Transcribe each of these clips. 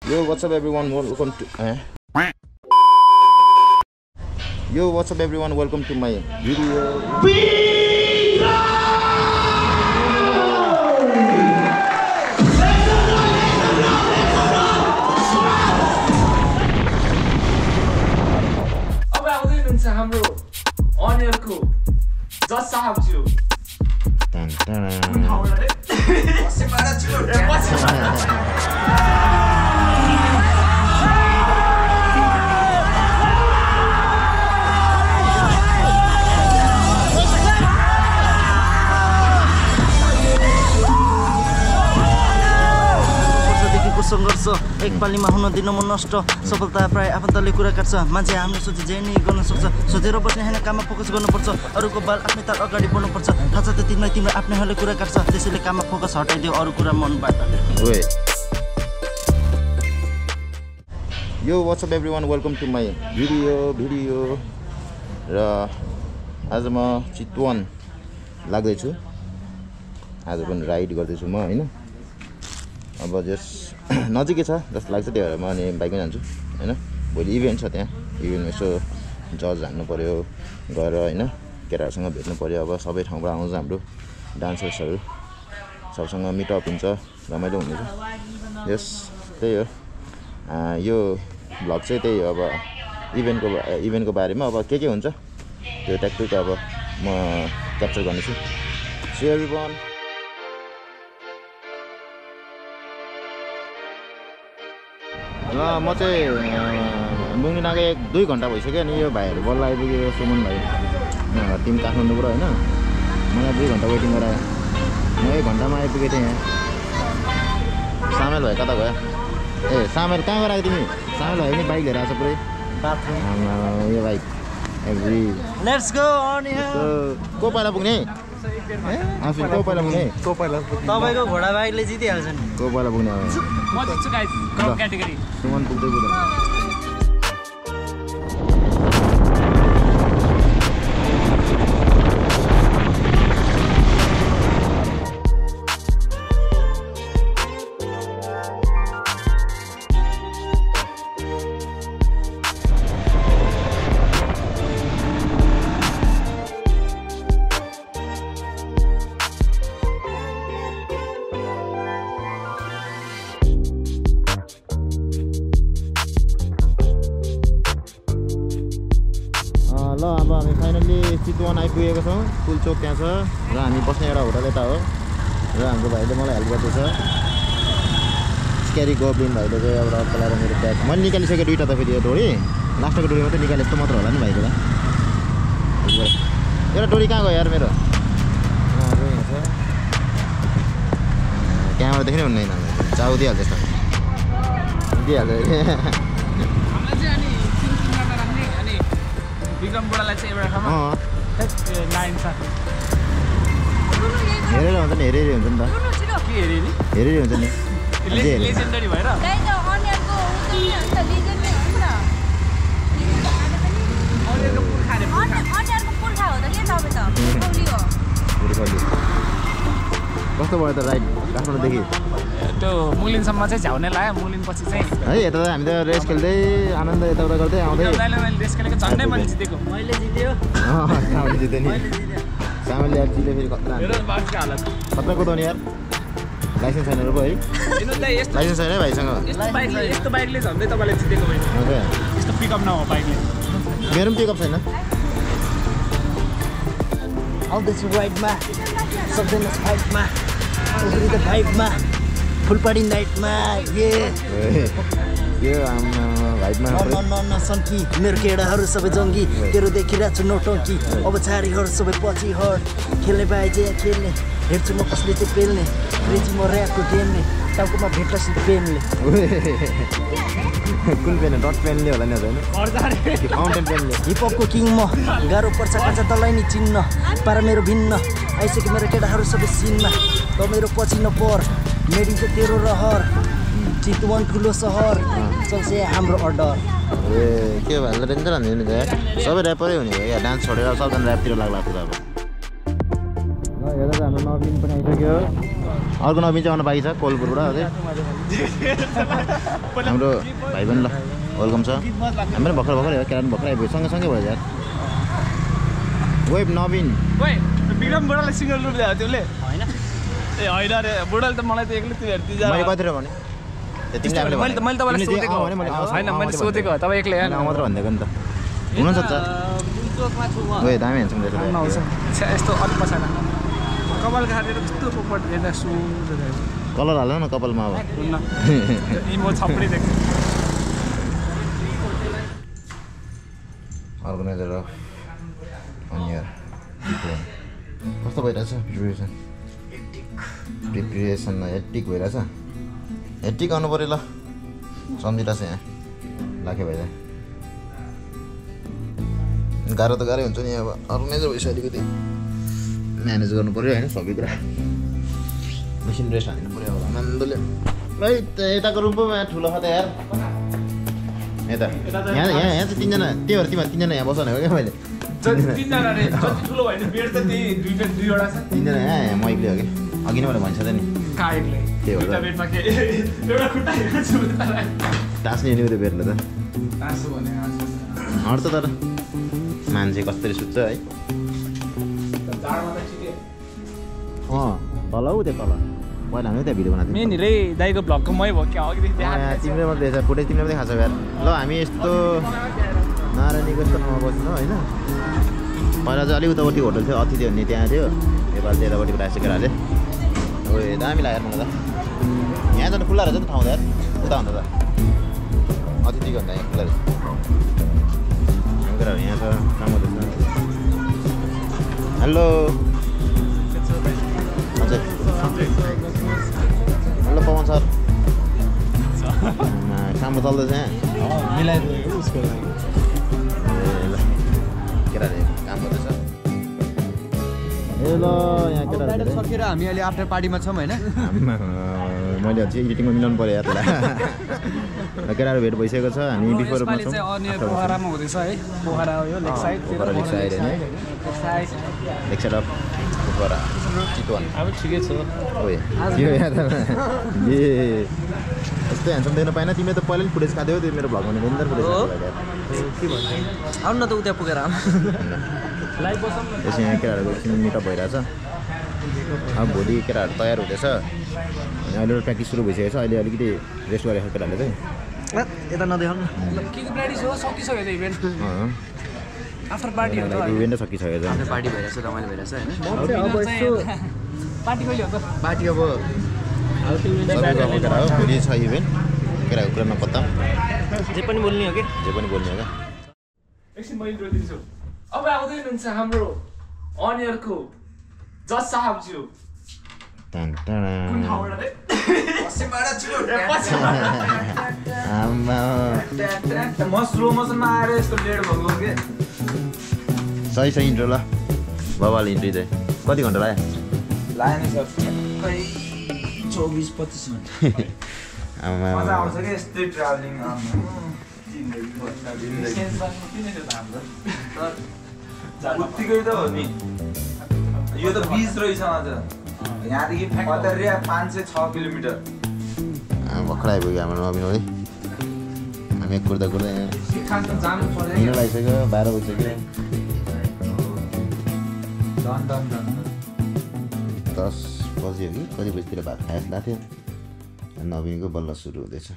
Yo, what's up everyone? Welcome to Yo, what's up everyone? Welcome to my video. अब आउँदै हाम्रो अनियरको जज साहबज्यू संघर्ष एक पालीमा हुन दिन म नष्ट सफलता प्राय आफन्तले कुरा काट्छ मान्छे हामीले सोचे जे नै गर्न सक्छ सोचेर बस्ने हैन काममा फोकस गर्नुपर्छ अरूको बाल आफ्नै तार अगाडि बढ्नुपर्छ थाहा छ त तिमीलाई तिम्रो आफ्नैहरूले कुरा काट्छ त्यसैले काममा फोकस हटाइदियो अरू कुरा मनबाट ओए Yo, what's up everyone? Welcome to my video र आज म चितवन लाग्दै छु आज पनि राइड गर्दै छु म हैन अब जस्ट नजिकै छ जस्तो लाग्छ त्यही भएर म अनि बाइकमै जान्छु हैन भोलि इभेन्ट छ त्यहाँ इभेन्टमा यसो जज हान्नु पर्यो गएर हैन केटाहरूसँग भेट्नु पर्यो अब सबै ठाउँबाट आउँछ हाम्रो डान्सर्सहरू सबसँग मिटअप हुन्छ रमाइलो हुनेछ यस त्यही हो यो भ्लग चाहिँ त्यही हो अब इभेन्टको बारेमा अब के हुन्छ त्यो ट्याक्टुक अब म क्याप्चर गर्नेछु सो एभ्रीवन ल म चाहिँ बुङ्गिन आएको 1-2 घन्टा भइसक्यो अनि यो भाइहरू बल्ल आइपुग्यो सुमन भाइ टिम काठमाडौँबाट होइन मलाई 2 घन्टा वेटिङ गरायो म 1 घन्टामा आइपुगेँ थिएँ यहाँ सामेल भाइ कता गयो ए सामेल कहाँ गएर आयो तिमी सामेल भाइ पनि बाइक लिएर आएको छ पुरै यो bike every let's go on को पहिला पुग्ने आफू को पहिला पुग्ने तपाईको घोडा बाइकले जितिहाल्छ नि को पहिला पुग्ने म जित्छु गाइस क्रप क्याटेगोरी सुमन पुग्दै ल अब हामी फाइनल्ली चितवन आइपुगेको छौँ पुल चोक त्यहाँ छ र हामी बस्ने एउटा होटल यता हो र हाम्रो भाइले मलाई हेल्प गर्दैछ स्क्यारी गोब्लिन भाइले चाहिँ एउटा कलाएर मेरो ब्याग मैले निकालिसकेँ 2टा त फेरि यो डोरी लास्टको डोरी मात्रै निकाले यस्तो मात्र होला नि भाइको एउटा डोरी कहाँ गयो यार मेरो छ क्यामेरा देखि नै हुन्न चाउ दिइहाल्छ यस्तो दिइहाल्छ विक्रम बुढालाई चाहिँ एउटा ठाउँमा लाइन छ हेरेर हुन्छ नि हेरेर हुन्छ नि त के हेरे नि हेरेर हुन्छ नि लेजेन्डरी भएर कस्तो भयो त राइड काठमाडौँदेखि त्यो मुलिनसम्म चाहिँ झ्याउने लाग्यो मुलिन पछि चाहिँ है यता हामी त रेस खेल्दै आनन्द यताउता गर्दै आउँदै रेस खेलेको झन्डै मैले जितेको मैले जित्यो सामले जित्यो नि सामले यार जित्यो फेरि खतरा खतरा कुदाउने यार लाइसेन्स छैन पो है लाइसेन्स छैन भाइसँग यस्तो बाइकले झन्डै तपाईँले जितेको मैले यस्तो पिकअप नहो बाइकले मेरो पनि पिकअप छैन आउँदैछु राइडमा सक्दैन फाइटमा फाइटमा फुल पार्टी नाइटमा भाइटमा न सन्की मेरो केडाहरू सबै जङ्गी तेरो देखिरहेको छु नौटङ्की अब छाडीहरू सबै पछि हट खेल्ने बाए जे खेल्ने हेर्छु म कसले चाहिँ पेल्ने रेजी म ऱ्यापको गेमले टाउकोमा भेट्टासित पेनले कुन पेन डट पेनले होला नि होइन फाउन्टेन पेनले हिपहपको किङ म गाह्रो पर्छ कान्छ तँलाई नि चिन्न पारा मेरो भिन्न आइसक्यो मेरो केटाहरू सबै सिनमा त मेरो पछि नपर मेडिन्छ तेरो रहर चितवन ठुलो सहर सबसे हाम्रो अर्डर ए के भन्छ रेन्जर हान्दियो नि त सबै ऱ्यापरै हुने हो या डान्स छोडेर सबजना ऱ्यापतिर लाग्ला त अब ल हेर्दा हाम्रो नवीन पनि आइसक्यो अर्को नवीन चाहिँ आउनु बाँकी छ कोलपुरबाट अझै हाम्रो भाइ पनि ल वेलकम छ हाम्रो भर्खर केटा भर्खर आइपुग्यो सँगसँगै भयो यार वेब नवीन विक्रम बुढालाई सिङ्गल रुट ल्याएको थियो उसले होइन ए होइन रे बुढाले त मलाई त एक्लै त्यो हेर्दै जा मैले कतिर भने मैले तपाईँलाई सोधेको होइन मैले सोधेको तपाईँ एक्लै मात्र भनिदिएको नि त हुनसक्छ ओए दामी हेर्छौँ यस्तो अलिक पछाड कपाल खाएर कस्तो पोपट हेर्दा सु कलर हाल्नु न कपालमा अब इमो छप्री देख्छु अर्गनाइजर अनि कस्तो भइरहेछ प्रिपरेसन हेक्टिक भइरहेछ हेक्टिक आउनु पऱ्यो ल सम्झिरहेछ यहाँ लाखे भइरहेछ गाह्रो त गाह्रै हुन्छ नि अब अर्गनाइजर भइसक्यो अलिकति म्यानेज गर्नु पऱ्यो होइन सबै कुरा मेसिन ड्रेस हाल्नु पऱ्यो अब आनन्दले है यताको रुम पो ठुलो छ त यार यता यहाँ चाहिँ तिनजना त्यही भएर तिमीहरू तिनजना यहाँ बसाउने हो क्या मैले तिनजना यहाँ म एक्लै हो कि अघि नै मैले भनिसकेँ नि त्यही भएर टाँस्ने नि त्यो बेडले त अरू त तर मान्छे कसरी सुत्छ है तल हौ त्यो तल पहिला हामी त्यहाँ भिडियो बनाएको मेन रे दाइको भ्लगको मै भयो क्या अघि तिमीले मात्रै छ फुटेज तिमीले मात्रै खाँछौ यार ल हामी यस्तो नारायणीको यस्तो ठाउँमा बस्छौँ होइन पहिला चाहिँ अलिक उतापट्टि होटल थियो अतिथि भन्ने त्यहाँ थियो नेपाल चाहिँ यतापट्टिबाट आएको केटाहरूले अब दामी लाग्यो मलाई त यहाँ जानु खुल्ला रहेछ नि ठाउँ यार उता हुँदा त अतिथिको भन्दा यहाँ खुल्ला रहेछ केटाहरू यहाँ छ काम गर्दैछ हेलो हजुर हेलो पवन सर काम चल्दैछ यहाँ मिलाइदिएको उसको लागि केटाहरूले काम गर्दैछ ए ल यहाँ केटाहरू सकेर हामी अहिले आफ्टर पार्टीमा छौँ होइन मैले अझै एडिटिङमा मिलाउनु पऱ्यो यार केटाहरू भेट भइसकेको छ हामी बिफोर पोखरामा हुँदैछ है पोखरा हो यो लेक साइड लेक साइड होइन लेक साइड अफ पोखरा चितवन अब ठिकै छ यो याद ए यस्तो ह्यान्डसम देख्न पाएन तिमीले त पहिला पनि फुटेज खाँदै त्यो मेरो भ्लगमा निरन्तर फुटेज के भन्छ आउनु न त उता पुगेर त्यसै यहाँ केटाहरूको एकछिन मिटअप भइरहेछ अब भोलि केटाहरू तयार हुँदैछ अनि अहिले प्र्याक्टिस सुरु भइसकेको छ अहिले अलिकति रेस्ट गरेको केटाहरूले चाहिँ यता नदेखाउनु के प्र्याक्टिस हो सकिसक्यो त इभेन्ट आफ्टर पार्टी हो त इभेन्टै सकिसकेको छ पार्टी भइरहेछ रमाइलो भइरहेछ होइन पार्टी कहिले हो त पार्टी अब सबैको केटा हो भोलि छ इभेन्ट केटाको कुरा नपत्ता जे पनि बोल्ने हो कि जे पनि बोल्ने हो क्या एकछिन म इन्ट्रो दिन्छु अब आउँदै हुनुहुन्छ हाम्रो अनियरको जज साहबज्यू टान कुन ठाउँबाट रे म स्लो मोसनमा आएर यस्तो लेट भएको के सही इन्ट्रो ल बाबाले इन्ट्रो चाहिँ कति घन्टा लाग्यो नि सर खै 24-25 मिनट मजा आउँछ कि यस्तै ट्राभलिङ उत्तिकै त हो नि यो त बीच रहेछ अझ यहाँदेखि 506 किलोमिटर भर्खर आइपुग्यो हाम्रो नवीन है हामी कुर्दा कुर्दा यहाँ हिँड्नु लागिसक्यो 12 बजिसक्यो 10 बज्यो कि कति बजीतिर भात खाएस लाग्थ्यो नवीनको बल्ल सुरु हुँदैछ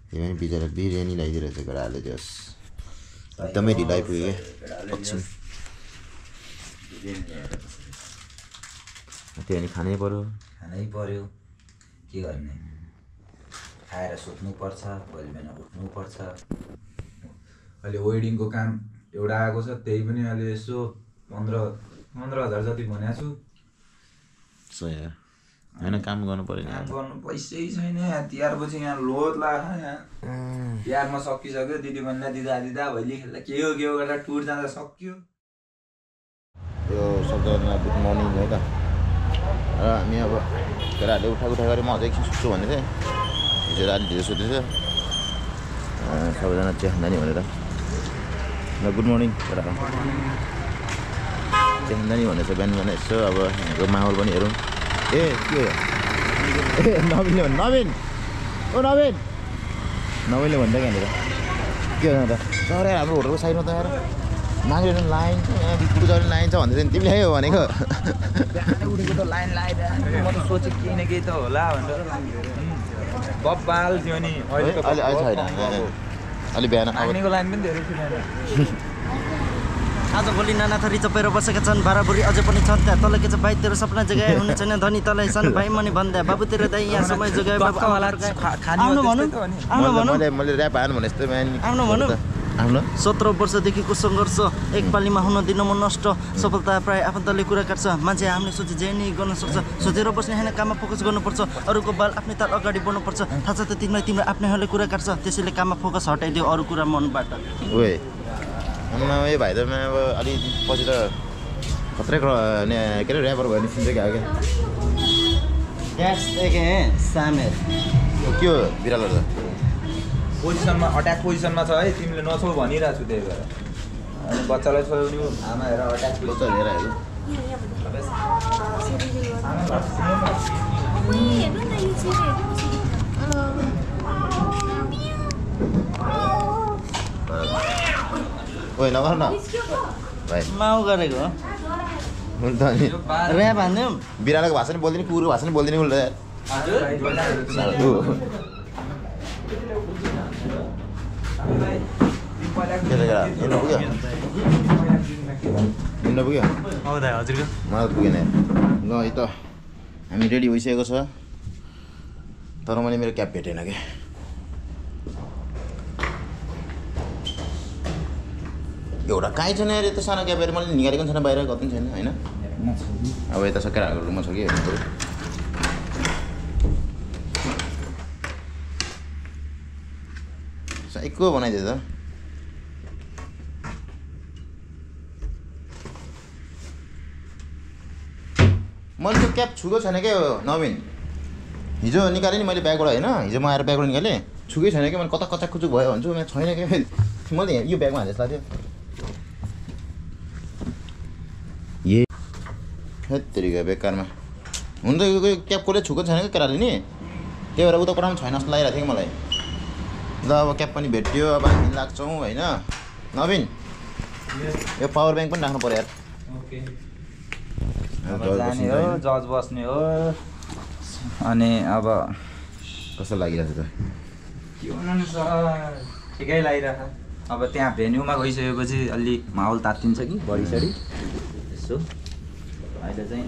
त्यो पनि बिचरा बिरयानी ल्याइदिरहेछ केटाहरूले जस एकदमै ढिलो आइपुग्यो क्या पक्षी त्यो पनि खानै पर्यो के गर्ने खाएर सुत्नुपर्छ भोलि बिहान उठ्नुपर्छ अहिले वेडिङको काम एउटा आएको छ त्यही पनि अहिले यसो 15,000 जति भनेको छु सही हो होइन काम गर्नु पर्यो काम गर्नु पैसै छैन यहाँ तिहार पछि यहाँ लोड लाग्छ यहाँ तिहारमा सकिसक्यो दिदी भन्दा दिदा भैली खेल्दा के हो गर्दा टुर जाँदा सक्यो यो सबैजना गुड मर्निङ है त र हामी अब केटाहरूले उठा गरे म अझै एकछिन सुत्छु भन्ने थिएँ हिजो राति ढिलो सुतेछ सबैजना चिया खाँदा नि भनेर ल गुड मर्निङ केटाहरू चिया खाँदा नि भनेछ बिहान यसो अब यहाँको माहौल पनि हेरौँ ए के हो नवीनले भन्नु नवीन ओ नवीन नवीनले भन्दै यहाँनिर के हो त सर हाम्रो होटलको साइडमा त यार माग्रेर लाइन यहाँ बिक्री गर्ने लाइन छ भन्दै तिमीले है हो भनेको उडेको त लाइन लगाइरहेको म त सोचेँ केही न केही त होला भनेर बब्बाल थियो नि अहिले छैन अलि बिहान अब पानीको लाइन पनि धेरै थिएन आजभोलि नाना थरी चपेर बसेका छन् भाडाबुरी अझै पनि छन् त्यहाँ तल के छ भाइ तेरो सपना जगाए हुने छैन धनी तलै सानो भाइ मनी भन्दा बाबु तेरो दाइ यहाँ समय जगाए बाबु आउनु भनौँ मैले ऱ्याप हानु भने जस्तो आउनु भनौँ आफ्नो 17 वर्षदेखिको सङ्घर्ष एक पालीमा हुन दिन म नष्ट सफलता प्राय आफन्तले कुरा काट्छ मान्छे हामीले सोचे जे नि गर्न सक्छ सोचेर बस्ने होइन काममा फोकस गर्नुपर्छ अरूको बाल आफ्नै ताल अगाडि बढ्नुपर्छ थाहा छ त तिमीलाई तिम्रो आफ्नैहरूले कुरा काट्छ त्यसैले काममा फोकस हटाइदियो अरू कुरा मनबाट ओए यो भाइ त अब अलि पछि त खत्रै के अरे ऱ्यापर भयो निस्किन्छ क्या सामेर के हो बिरालो त पोजिसनमा अट्याक पोजिसनमा छ है तिमीले नछौ भनिरहेको छु त्यही भएर अनि बच्चालाई छोयो नि आमा हेर अट्याक बच्चा लिएर आएको ओइ नगर न भाइ माउ गरेको हो हुन्छ नि ऱ्याप हान्दिउँ बिरालोको भाषा नि बोल्दिने कुकुरको भाषा नि बोल्दिने उसले हिँड्नु पुग्यो हजुरको मलाई पुगेन ल है त हामी रेडी भइसकेको छ तर मैले मेरो क्याब भेटेन क्या एउटा कहीँ छैन यार यस्तो सानो क्याबहरू मैले निकालेको पनि छैन बाहिर कति छैन होइन अब यता सकेर हाम्रो रुममा छ कि हेर्नु पऱ्यो साइको बनाइदियो त मैले त्यो क्याब छुको छैन क्या नवीन हिजो निकालेँ नि मैले ब्यागबाट होइन हिजो म आएर ब्यागबाट निकालेँ छुकै छैन कि मैले कता कच्चा कुचुक भयो भन्छु मैले छैन क्या मैले यो ब्यागमा हालेँ जस्तो लाग्थ्यो ए हेत्तेरिका बेकारमा हुन त यो क्याब कसले छुको छैन क्या केटाले नि त्यही भएर उता पठाउनु छैन जस्तो लागिरहेको थियो कि मलाई ल अब क्याब पनि भेटियो अब हामी लाग्छौँ होइन नवीन यो पावर ब्याङ्क पनि राख्नु पऱ्यो यार जाने हो जज बस्ने हो अनि अब कस्तो लागिरहेको छ त के भन्नु सर ठिकै लागिरहेको अब त्यहाँ भेन्यूमा गइसकेपछि अलि माहौल तात्तिन्छ कि बढी सढी यसो अहिले चाहिँ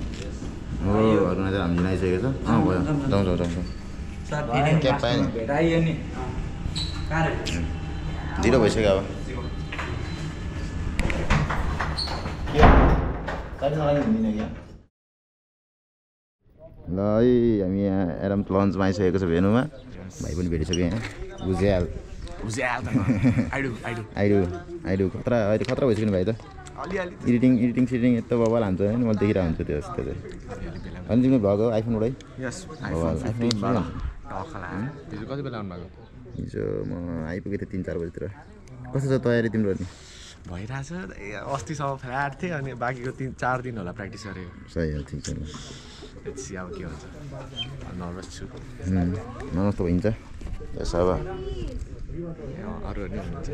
घरमा चाहिँ हामी आइसकेको छ भयो जाउँ क्याब पाएँ नि भेटाइयो नि ढिलो भइसक्यो अब ल है हामी यहाँ एराम लन्चमा आइसकेको छ भेनुमा भाइ पनि भेटिसक्यो यहाँ उज्याल आइडु खतरा अहिले खतरा भइसक्यो नि भाइ त एडिटिङ सिडिटिङ यस्तो बबाल हान्छ होइन मैले देखिरहेको हुन्छु त्यो जस्तो चाहिँ अनि तिम्रो भ्लग हो आइफोनबाटै हिजो म आइपुगेको थिएँ 3-4 बजीतिर कस्तो छ तयारी तिम्रो नि भइरहेछ अस्तिसम्म फ्ल्याट थिएँ अनि बाँकीको 3-4 दिन होला प्र्याक्टिस गरेको सही हो ठिक छ त्यसपछि अब के हुन्छ नर्भस छु नर्भस त भइन्छ त्यसो अब अरूहरू नि हुनुहुन्छ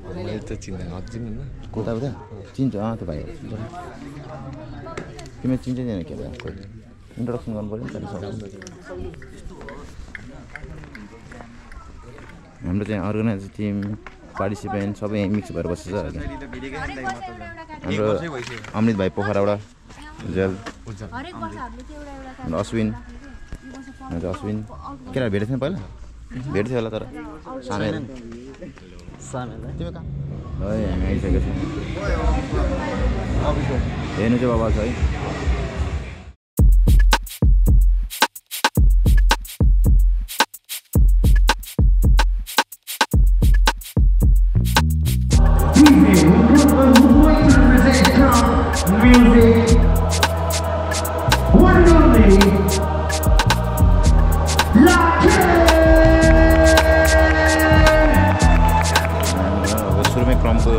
मैले त चिन्दैन अझै होइन कोता उता चिन्छ त्यो भाइ तिमीले चिन्छ नि के भयो इन्ट्रोडक्सन गर्नु पऱ्यो नि त हाम्रो चाहिँ अर्गनाइज टिम पार्टिसिपेन्ट सबै मिक्स भएर बसेछ हाम्रो अमृत भाइ पोखराबाट उज्याल अश्विन अश्विन केटा भेटेको थिएन पहिला भेट्थ्यो होला तर सामेल तिमी कहाँ है हामी आइसकेको छौँ हेर्नु चाहिँ बाबा छ है क्रमको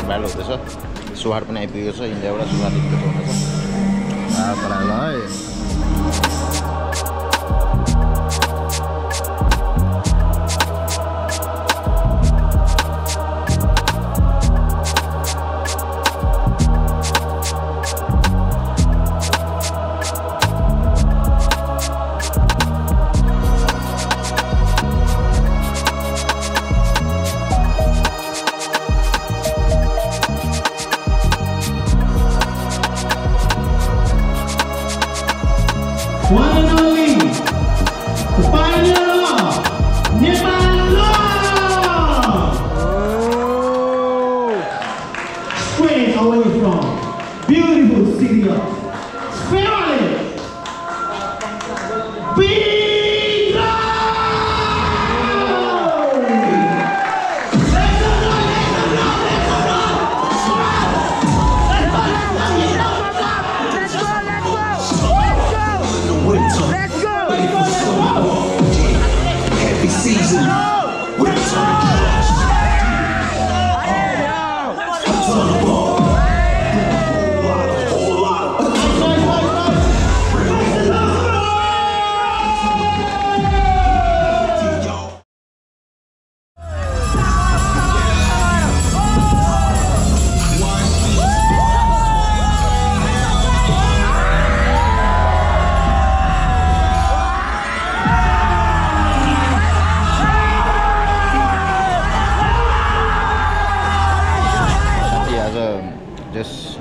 ब्याटल हुँदैछ सुहार पनि आइपुगेको छ इन्डियाबाट सुहार लिएको छ है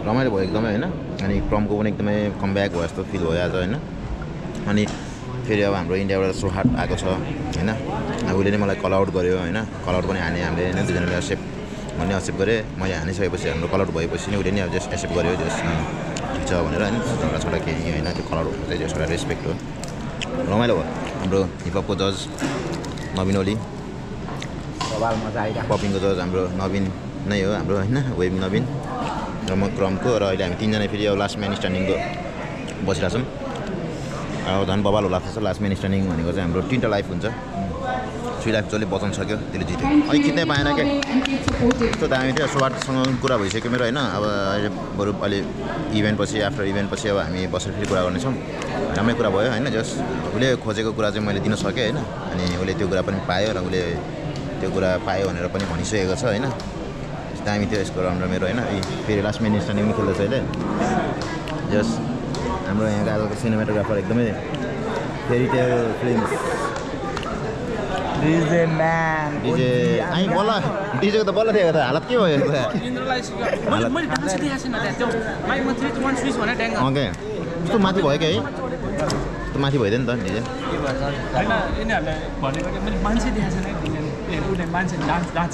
रमाइलो भयो एकदमै होइन अनि क्रमको पनि एकदमै कमब्याक भयो जस्तो फिल भयो आज होइन अनि फेरि अब हाम्रो इन्डियाबाट सोहाट आएको छ होइन अब उसले नै मलाई कल आउट गर्यो होइन कल आउट पनि हाने हामीले होइन दुईजनाले एक्सेप्ट भन्ने एक्सेप्ट गरेँ मैले हानिसकेपछि हाम्रो कल आउट भएपछि नि उसले नै अब जस्ट एक्सेप्ट गर्यो जस्ट ठिक छ भनेर होइन झगडा छोडा केही होइन त्यो कल आउट चाहिँ जस्ट एउटा रेस्पेक्ट हो रमाइलो भयो हाम्रो हिपहपको जज नवीन ओली पपिङको जज हाम्रो नवीन नै हो हाम्रो होइन वेब नवीन र म क्रमको र अहिले हामी तीनजना फेरि अब लास्ट म्यान स्ट्यान्डिङको बसिरहेको छौँ अब झन् बबाल होला लाग्छ लास्ट म्यान स्ट्यान्डिङ भनेको चाहिँ हाम्रो 3टा लाइफ हुन्छ 3 लाइफ जसले बचाउन सक्यो त्यसले जित्यो अहिले खिच्नै पाएन क्या यस्तो दामी थियो स्वाटसँग कुरा भइसक्यो मेरो होइन अब अहिले बरु अहिले इभेन्टपछि आफ्टर इभेन्टपछि अब हामी बसेर फेरि कुरा गर्नेछौँ राम्रै कुरा भयो होइन जस्ट उसले खोजेको कुरा चाहिँ मैले दिन सकेँ होइन अनि उसले त्यो कुरा पनि पायो र उसले त्यो कुरा पायो भनेर पनि भनिसकेको छ होइन दामी थियो यसको राउन्ड मेरो होइन फेरि लास्ट मिनट स्ट्यान्डिङ पनि खेल्दैछ अहिले जस्ट हाम्रो यहाँको आजको सिनेमाटोग्राफर एकदमै फेरि त्यो फिल्म डिजे हामी बल्ल डिजेको त बल्ल थियो त हालत के भयो ओके यस्तो माथि भयो क्या है यस्तो माथि भइदियो नि त डिजे होइन यिनीहरूले भनेको मैले मान्छे देखाएको छैन उसले मान्छे डान्स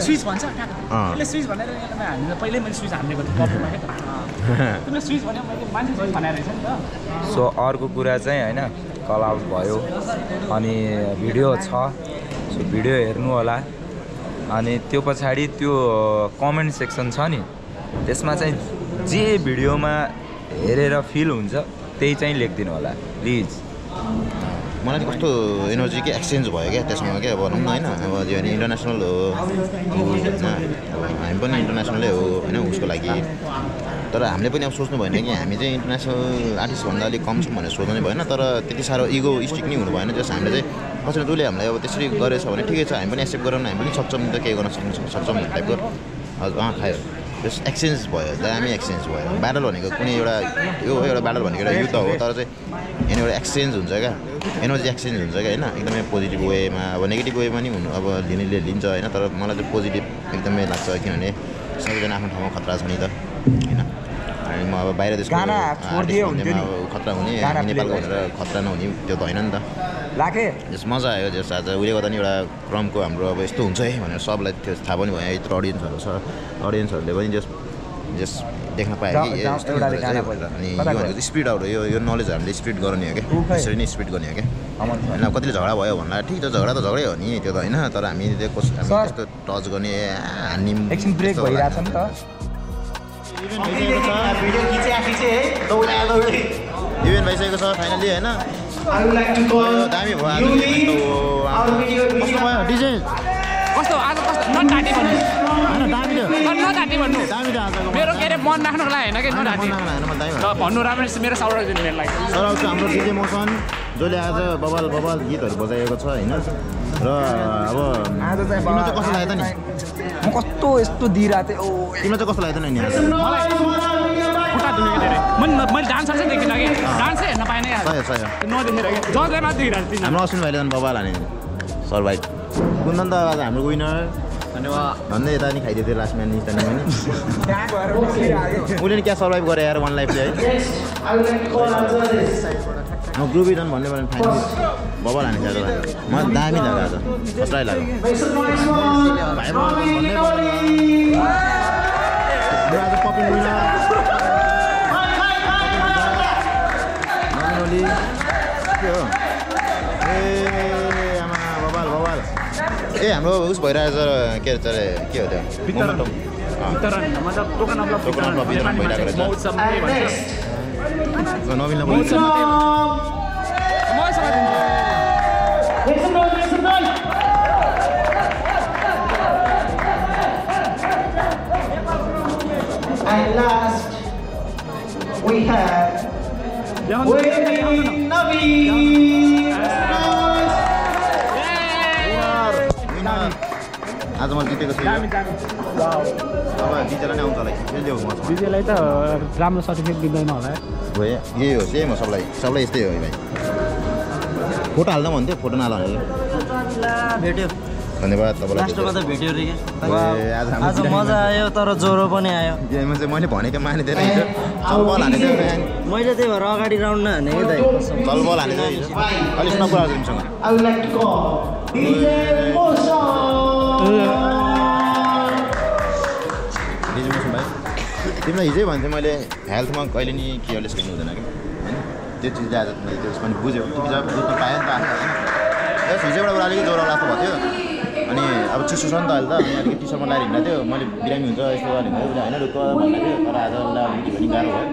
स्विच भन्छ यसले स्विच भनेर हामीले पहिल्यै मैले स्विच हानेको थिएँ कपीमा क्या तिमीले स्विच भन्यो मैले मान्छे स्विच भनेर रहेछ नि त सो अर्को कुरा चाहिँ होइन कल आउट भयो अनि भिडियो छ सो भिडियो हेर्नु होला अनि त्यो पछाडि त्यो कमेन्ट सेक्सन छ नि त्यसमा चाहिँ जे भिडियोमा हेरेर फिल हुन्छ त्यही चाहिँ लेखिदिनु होला प्लिज मलाई चाहिँ कस्तो एनर्जी के एक्सचेन्ज भयो क्या त्यसमा क्या भनौँ न होइन अब जो भने इन्टरनेसनल हो होइन अब हामी पनि इन्टरनेसनलै हो होइन उसको लागि तर हामीले पनि अब सोच्नु भएन कि हामी चाहिँ इन्टरनेसनल आर्टिस्टभन्दा अलिक कम छौँ भनेर सोच्नु भएन तर त्यति साह्रो इगो स्टिक नै हुनु भएन जस्ट हामीले चाहिँ कसरी जसले हामीलाई अब त्यसरी गरेछ भने ठिकै छ हामी पनि एक्सेप्ट गरौँ न हामी पनि सक्छौँ नि त केही गर्न सक्छौँ टाइपको हजुर खायो जस्ट एक्सचेन्ज भयो दामी एक्सचेन्ज भयो ब्याटल भनेको कुनै एउटा यो हो एउटा ब्याटल भनेको एउटा युद्ध हो तर चाहिँ यहाँ एउटा एक्सचेन्ज हुन्छ क्या एनर्जी एक्सचेन्ज हुन्छ क्या होइन एकदमै पोजिटिभ वेमा अब नेगेटिभ वेमा नि हुनु अब लिनेले लिन्छ होइन तर मलाई चाहिँ पोजिटिभ एकदमै लाग्छ किनभने सबैजना आफ्नो ठाउँमा खतरा छ नि त होइन अनि म अब बाहिर देशको खतरा हुने नेपालको भनेर खतरा नहुने त्यो त होइन नि त लाखे जस मजा आयो जस आज उसले गर्दा नि एउटा क्रमको हाम्रो अब यस्तो हुन्छ है भनेर सबलाई त्यो थाहा पनि भयो यत्रो अडियन्सहरू छ अडियन्सहरूले पनि जस्ट देख्न पायो कि यस्तो अनि यो भनेको स्पिड आउट हो यो नलेज हामीले स्प्रिड गर्ने हो क्या त्यसरी नै स्प्रिड गर्ने हो क्या होइन कतिले झगडा भयो भन्दा ठिक छ झगडा त झगडै हो नि त्यो त होइन तर हामी त्यस्तो टच गर्ने हान्ने एकछिन ब्रेक भइरहेछ नि त इभेन्ट भइसकेको छ फाइनली होइन दामी भयो कस्तो भयो डिजे कस्तो आज कस्तो नढाँटी भन्नु नढाँटी भन्नु मेरो के अरे मन राख्नुको लागि होइन कि नढाँटी भन्नु राम्रो मेरो साउरा दिनु मेरो लागि सराउ छ हाम्रो डिजे मोसन जसले आज बबाल गीतहरू बजाएको छ होइन र अब आज चाहिँ कस्तो लाग्यो त नि म कस्तो यस्तो दिइरहेको थिएँ तिमीलाई चाहिँ कस्तो लाग्यो त नि मलाई खुट्टा दुखेको धेरै मैले डान्सर चाहिँ देखिनँ कि डान्सै हेर्न पाएन नदेखेर कि जसले नदेखिरहेको थिएँ हाम्रो अश्विन भाइले झन् बबाल हाने सर्भाइभ कुन्दन त आज हाम्रो विनर भन्दै यता नि खाइदिएको थियो लास्ट म्यान निस्तानी पनि उसले नि क्या सर्भाइभ गरे यार वान लाइफले है म ग्रुपी झन् भन्ने भने फाइनल बबाल हाने थियो म दामी लाग्यो आज खतरै लाग्यो आज पपिङ विनर के हो ए आमा बबाल ए हाम्रो उस भइरहेछ के हो त्यो नवीनलाई we have Wayne Navi. आज म जितेको छु अब जितेर नै आउँछ होला खेल्दै हो विजयलाई त राम्रो सर्टिफिकेट दिँदैन होला हो यही हो सेम हो सबलाई यस्तै हो भाइ फोटो हाल्दा भन्थ्यो फोटो नहाल्नु भेट्यो धन्यवाद तपाईँलाई लास्टमा त भेट्यो रे आज आज मजा आयो तर ज्वरो पनि आयो गेममा चाहिँ मैले भनेको मानिदिएर हिजो चलबल हानेको मैले त्यही भएर अगाडि राउन्ड नहानेको दाइ चलबल हानेको हिजो अलिक सुन कुरा तिमीसँग I would like to call DJ Motion. भाइ तिमीलाई हिजै भन्थेँ मैले हेल्थमा कहिले नि केयरलेस खेल्नु हुँदैन कि होइन त्यो चिज आज मैले त्यो पनि बुझ्यो तिमी जब बुझ्नु पायो नि त होइन हिजो एउटा कुरा अलिकति ज्वरो लाग्दो भएको थियो अनि अब चिसो छ नि त अहिले त अनि अलिकति टी सर्टमा लगाएर हिँड्दा थियो मैले बिरामी हुन्छ यस्तो गरेर हिँड्दा होइन ढुक्क भन्दा थियो तर आज लगाएर भने गाह्रो भयो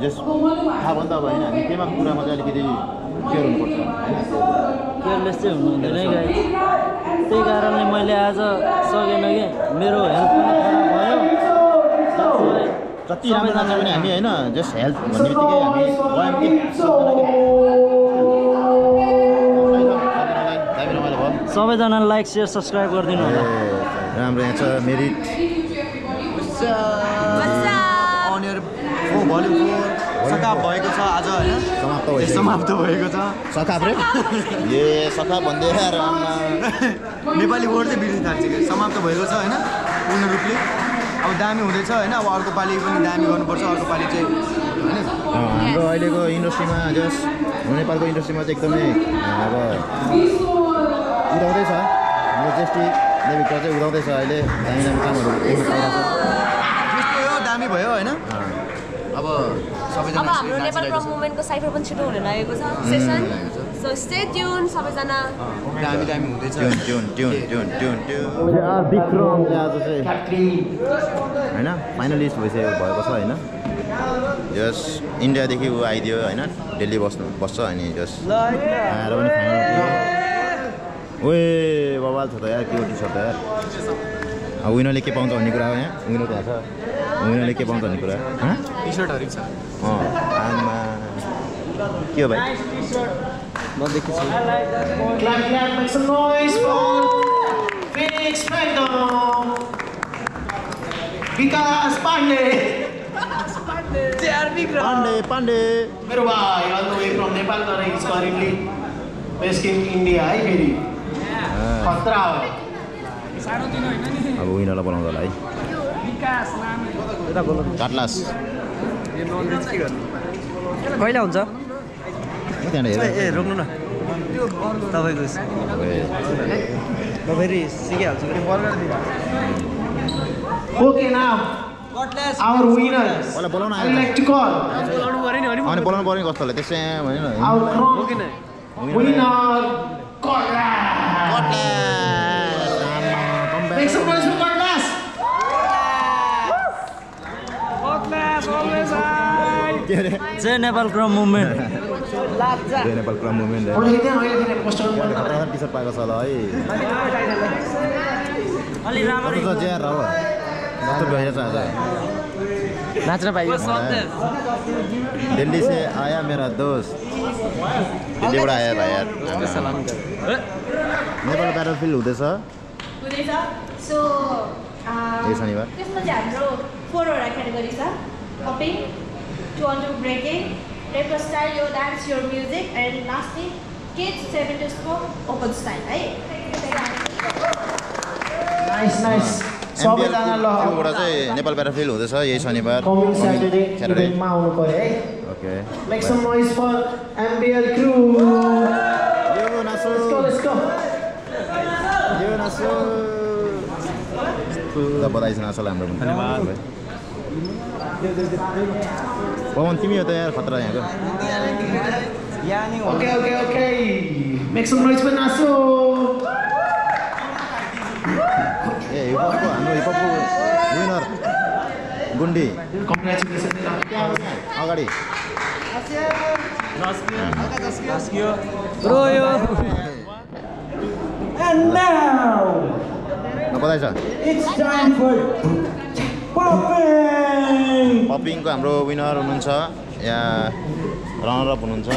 जस थाहा भयो नि त अब होइन हामी केमा कुरामा चाहिँ अलिकति केयर हुनुपर्छ होइन केयरलेस चाहिँ हुनु हुँदैन है गाई त्यही कारणले मैले आज सकेन कि मेरो हेल्थ पनि खराब भयो जति राम्रो जान्छ भने हामी होइन जस्ट हेल्थ भन्ने बित्तिकै हामी गयौँ कि सबैजनाले लाइक सेयर सब्सक्राइब गरिदिनु होला राम्रो यहाँ छ मेरिट सकाप भएको छ आज होइन समाप्त भएको छ सकाप रे ए सकाप भन्दै यार नेपाली वर्ड चाहिँ बिर्सिन थाल्छ कि समाप्त भएको छ होइन पूर्ण रूपले अब दामी हुँदैछ होइन अब अर्को पालि पनि दामी गर्नुपर्छ अर्को पालि चाहिँ होइन हाम्रो अहिलेको इन्डस्ट्रीमा जस नेपालको इन्डस्ट्रीमा चाहिँ एकदमै अब उदाउँदैछ हाम्रो जेष्ठी देविका चाहिँ उदाउँदैछ अहिले दामी दामी कामहरू देख्न पाइरहेको छ दामी भयो होइन अब सबैजना हाम्रो नेपाल प्रम मुभमेन्टको साइफर पनि छिटो हुन लागेको छ सेसन सो स्टे ट्युन सबैजना दामी दामी हुँदैछ विक्रमले आज चाहिँ होइन फाइनलिस्ट भएको छ होइन जस इन्डियादेखि ऊ आइदियो होइन दिल्ली बस्छ अनि जस आएर पनि फाइनल ओए बबाल छ त यार के टी सर्ट त यार अब विनरले के पाउँछ भन्ने कुरा हो यहाँ विनर त्यहाँ छ विनरले के पाउँछ भन्ने कुरा टी सर्टहरू छ आमा के हो भाइ नदेखि छु Clap, clap, make some noise for Phoenix Phantom. Vikas Pandey. Pandey मेरो भाइ all the way from Nepal तर he's currently based in India है फेरि खतरा हो अब विनरलाई बोलाउँदा होला है काटलास कहिले हुन्छ त्यहाँ हेर ए रोक्नु न तपाईँको फेरि सिकिहाल्छु Okay now our winners I would like to call अनि बोलाउनु पर्ने कस्तो होला त्यसै भनेन our winner Cutlass. Make some noise for Cutlass. जय नेपाल क्रम मुभमेन्ट जय नेपाल क्रम मुभमेन्ट अहिले पोस्टर टी सर्ट पाएको छ होला है अलि राम्ररी कस्तो छ ज्यार अब कस्तो भइरहेछ आज नाच्न पाइयो दिल्ली से आया मेरा दोस्त दिल्लीबाट आया भाइ यार नेपाल ब्याटलफिल्ड हुँदैछ सो यो शनिबार त्यसमा चाहिँ हाम्रो 4वटा क्याटेगोरी छ कपिङ 2 on 2 ब्रेकिङ रेपर स्टाइल यो dance your music and lastly kids 7 to 4 open style है नाइस सबैजना ल बाट चाहिँ नेपाल ब्याटलफिल्ड हुँदैछ यही शनिबार कमिङ स्याटरडे इभेन्टमा आउनु पर्यो है okay make some noise for MBL crew यो नासो लेट्स गो यो नासो ल बधाई छ नासोलाई हाम्रो पनि धन्यवाद पवन तिमी हो त यार खतरा यहाँको okay make some noise for नासो ए हिपहपको हाम्रो हिपहपको विनर गुन्डी कङ्ग्रेचुलेसन अगाडि रोयो एन्ड नाउ बधाई छ इट्स टाइम फर पपिङ पपिङको हाम्रो विनर हुनुहुन्छ यहाँ रनर अप हुनुहुन्छ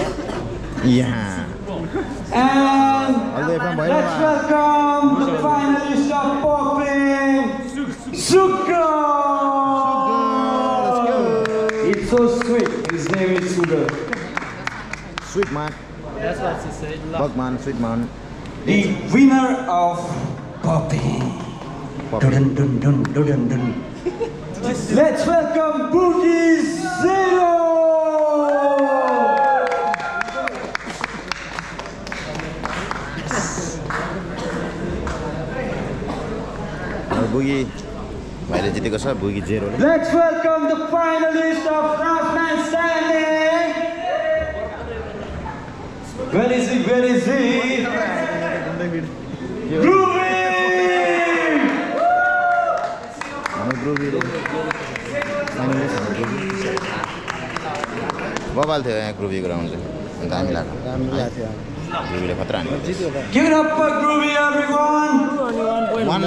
यहाँ And let's welcome the finalist of Popping, Sugar. It's so sweet. His name is Sugar. Sweet man. That's what she said. Bugman, sweet man. The winner of Popping. Dun dun dun dun dun dun. Let's welcome Boogie Zero. बुगी भाइले जितेको छ बुगी 0 ले Let's welcome the finalist of Last Man Standing. Where is he? Where is he? Groovy! हाम्रो ग्रुभी finalist बबाल थियो यहाँ ग्रुभी ground चाहिँ अन्त हामी लाग्यो ग्रुभीले खतरा हान्यो Give it up for Groovy, everyone! One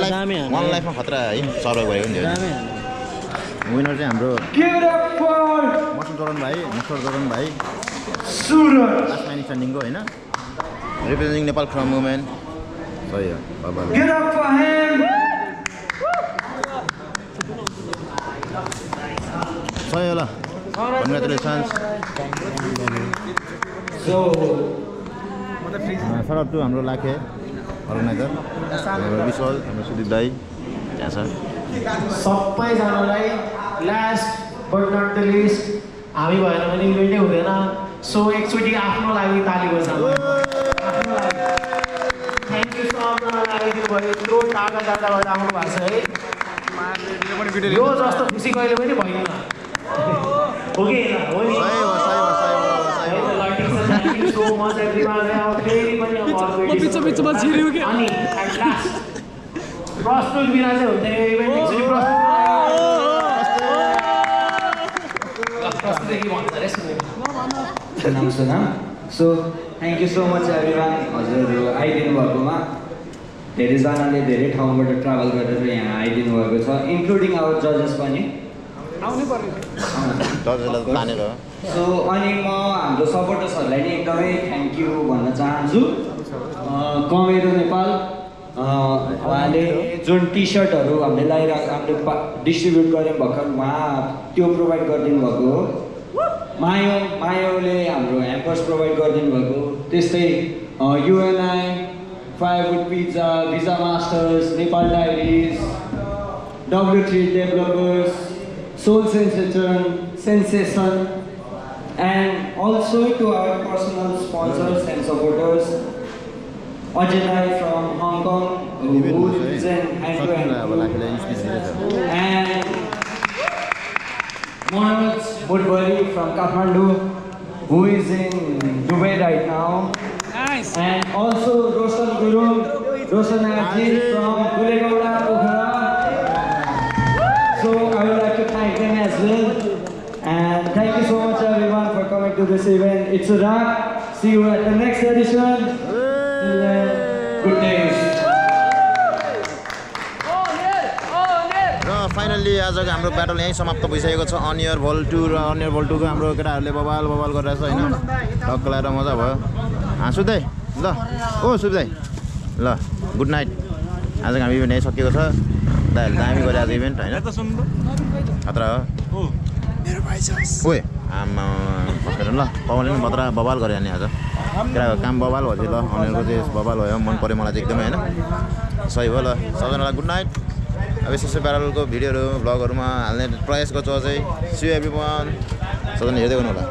लाइफमा खतरा है सर्भाइभ गरेको नि थियो विनर चाहिँ हाम्रो Give it up for मुस्टर जोरन भाइ Suraj. लास्ट म्यान स्ट्यान्डिङको होइन रिप्रेजेन्टिङ नेपाल फ्रम वुमेन सही हो बबाल Give it up for him! सही हो ल congratulations So, sort up to हाम्रो लाखे अर्गनाइजर हाम्रो विशाल हाम्रो सुदीप दाई त्यहाँ छ सबैजनालाई last but not the list हामी भएन भने इभेन्टै हुँदैन सो एकचोटि आफ्नो लागि ताली बजाउँ थ्याङ्क यू सबजना लगाइदिनु भयो यत्रो टाढा टाढाबाट आउनु भएको छ है यो जस्तो खुसी कहिले पनि भएन हो कि Thank you so much everyone. अनि at last प्रस्तुत बिना चाहिँ हुँदैन यो इभेन्ट एक्चुअली प्रस्तुतदेखि भन्छ रे Sunam. So, thank you so much everyone. हजुर आइदिनु भएकोमा धेरैजनाले धेरै ठाउँबाट ट्राभल गरेर यहाँ आइदिनु भएको छ इन्क्लुडिङ आवर जजेस पनि जजेसलाई तानेर सो अनि म हाम्रो सपोर्टर्सहरूलाई नि एकदमै थ्याङ्क यू भन्न चाहन्छु कमेरो नेपाल उहाँले जुन टी सर्टहरू हामीले लगाइरहेको हामीले डिस्ट्रिब्युट गऱ्यौँ भर्खर उहाँ त्यो प्रोभाइड गरिदिनु भएको हो मायोले हाम्रो ह्याम्पर्स प्रोभाइड गरिदिनु भएको त्यस्तै UNI firewood pizza visa masters Nepal dairies W3 developers soul sensation and also to our personal sponsors and supporters, Ajay from Hong Kong, who is in hand-to-hand, and Manoj Budbari from Kathmandu, who is in Dubai right now, Nice. and also Roshan Guru, Roshan Arji from Gulegauda, Pokhara. So I would like to thank them as well. And thank you so much everyone for coming to this event. It's a wrap. See you at the next edition. Till then, good days. र finally आजको हाम्रो battle यहीँ समाप्त भइसकेको छ अनियर भल 2 र अनियर भल 2 को हाम्रो केटाहरूले बबाल गरिरहेछ होइन टक्क लगाएर मजा भयो सुत्दै ल ओ सुत्दै ल गुड नाइट आजको हाम्रो इभेन्ट यहीँ सकिएको छ दामी गरे आज इभेन्ट होइन खतरा हो ओए आमा बसेर ल पवनले पनि बत्रा बबाल गरे नि आज केटाको काम बबाल भयो ल अनियरको चाहिँ बबाल भयो मन पऱ्यो मलाई चाहिँ एकदमै होइन सही भयो ल सबजनालाई गुड नाइट अब यस्तो प्यारलको भिडियोहरू भ्लगहरूमा हाल्ने प्रयास गर्छु अझै सी एभ्रिवान सबजना हेर्दै गर्नु होला